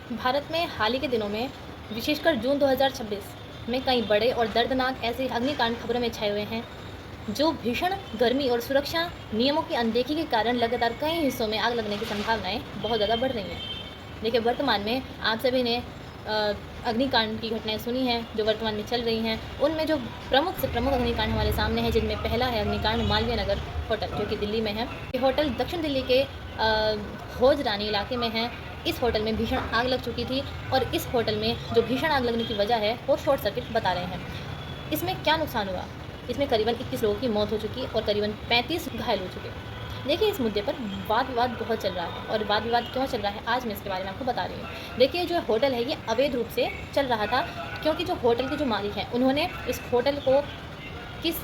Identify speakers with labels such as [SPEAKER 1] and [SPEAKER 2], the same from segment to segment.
[SPEAKER 1] भारत में हाल ही के दिनों में विशेषकर जून 2026 में कई बड़े और दर्दनाक ऐसे अग्निकांड खबरों में छाए हुए हैं जो भीषण गर्मी और सुरक्षा नियमों की अनदेखी के कारण लगातार कई हिस्सों में आग लगने की संभावनाएं बहुत ज़्यादा बढ़ रही हैं। देखिए, वर्तमान में आप सभी ने अग्निकांड की घटनाएं सुनी हैं जो वर्तमान में चल रही हैं। उनमें जो प्रमुख से प्रमुख अग्निकांड हमारे सामने हैं, जिनमें पहला है अग्निकांड मालवीय नगर होटल, जो कि दिल्ली में है। ये होटल दक्षिण दिल्ली के हौज रानी इलाके में है। इस होटल में भीषण आग लग चुकी थी और इस होटल में जो भीषण आग लगने की वजह है वो शॉर्ट सर्किट बता रहे हैं। इसमें क्या नुकसान हुआ? इसमें करीबन 21 लोगों की मौत हो चुकी और करीबन 35 घायल हो चुके। देखिए, इस मुद्दे पर वाद विवाद बहुत चल रहा है और वाद विवाद क्यों चल रहा है आज मैं इसके बारे में आपको बता रही हूँ। देखिए, जो होटल है ये अवैध रूप से चल रहा था, क्योंकि जो होटल के जो मालिक हैं उन्होंने इस होटल को किस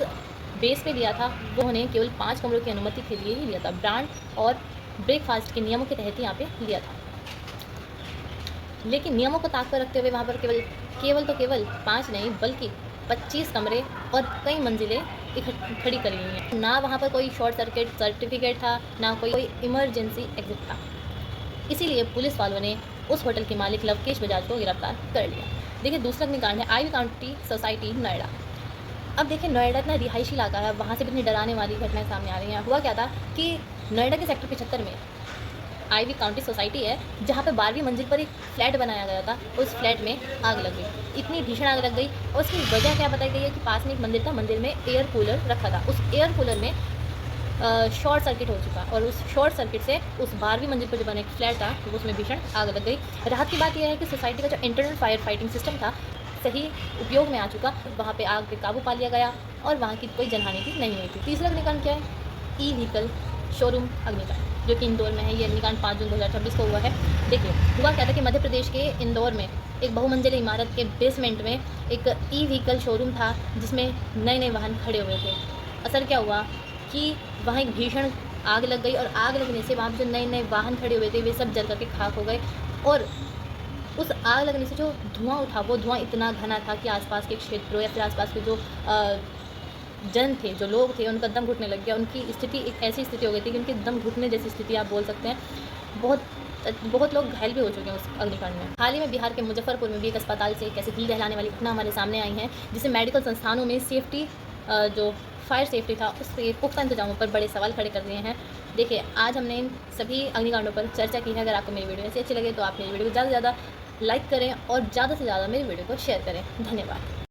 [SPEAKER 1] बेस पे लिया था, वो उन्हें केवल 5 कमरों की अनुमति के लिए ही लिया था। ब्रांड और ब्रेकफास्ट के नियमों के तहत यहाँ पे लिया था, लेकिन नियमों को ताक पर रखते हुए वहाँ पर केवल 5 नहीं बल्कि 25 कमरे और कई मंजिलें खड़ी करी हुई हैं। ना वहाँ पर कोई शॉर्ट सर्किट सर्टिफिकेट था, ना कोई इमरजेंसी एग्जिट था। इसीलिए पुलिस वालों ने उस होटल के मालिक लवकेश बजाज को गिरफ्तार कर लिया। देखिए, दूसरा अग्निकांड है आईवी काउंटी सोसाइटी नोएडा। अब देखिए, नोएडा इतना रिहायशी इलाका है, वहाँ से भी इतनी डराने वाली घटनाएं सामने आ रही हैं। हुआ क्या था कि नोएडा के सेक्टर 75 में आईवी काउंटी सोसाइटी है, जहाँ पे 12वीं मंजिल पर एक फ्लैट बनाया गया था। उस फ्लैट में आग लग गई, इतनी भीषण आग लग गई और उसकी वजह क्या बताई गई है कि पास में एक मंदिर था, मंदिर में एयर कूलर रखा था। उस एयर कूलर में शॉर्ट सर्किट हो चुका और उस शॉर्ट सर्किट से उस 12वीं मंजिल पर जो बना एक फ्लैट था वो उसमें भीषण आग लग गई। राहत की बात यह है कि सोसाइटी का जो इंटरनल फायर फाइटिंग सिस्टम था सही उपयोग में आ चुका, वहाँ पे आग पे काबू पा लिया गया और वहाँ की कोई जनहानि भी नहीं हुई थी। तीसरा अग्निकांड क्या है? ई व्हीकल शोरूम अग्निकांड, जो कि इंदौर में है। ये अग्निकांड 5 जून 2026 को हुआ है। देखिए, हुआ क्या था कि मध्य प्रदेश के इंदौर में एक बहुमंजिली इमारत के बेसमेंट में एक ई व्हीकल शोरूम था, जिसमें नए नए वाहन खड़े हुए थे। असर क्या हुआ कि वहाँ एक भीषण आग लग गई और आग लगने से वहाँ पर जो नए नए वाहन खड़े हुए थे वे सब जल करके खाक हो गए और उस आग लगने से जो धुआं उठा वो धुआं इतना घना था कि आसपास के क्षेत्रों या फिर आसपास के जो जन थे, जो लोग थे, उनका दम घुटने लग गया। उनकी स्थिति एक ऐसी स्थिति हो गई थी कि उनके दम घुटने जैसी स्थिति आप बोल सकते हैं। बहुत लोग घायल भी हो चुके हैं उस अग्निकांड में। हाल ही में बिहार के मुजफ्फरपुर में भी एक अस्पताल से एक ऐसी दिल दहलाने वाली घटना हमारे सामने आई है, जिससे मेडिकल संस्थानों में सेफ्टी जो फायर सेफ्टी था उसके पुख्ता इंतजामों पर बड़े सवाल खड़े कर दिए हैं। देखिए, आज हमने इन सभी अग्निकांडों पर चर्चा की है। अगर आपको मेरी वीडियो ऐसी अच्छी लगे तो आप मेरी वीडियो को ज़्यादा से ज़्यादा लाइक करें और ज़्यादा से ज़्यादा मेरी वीडियो को शेयर करें। धन्यवाद।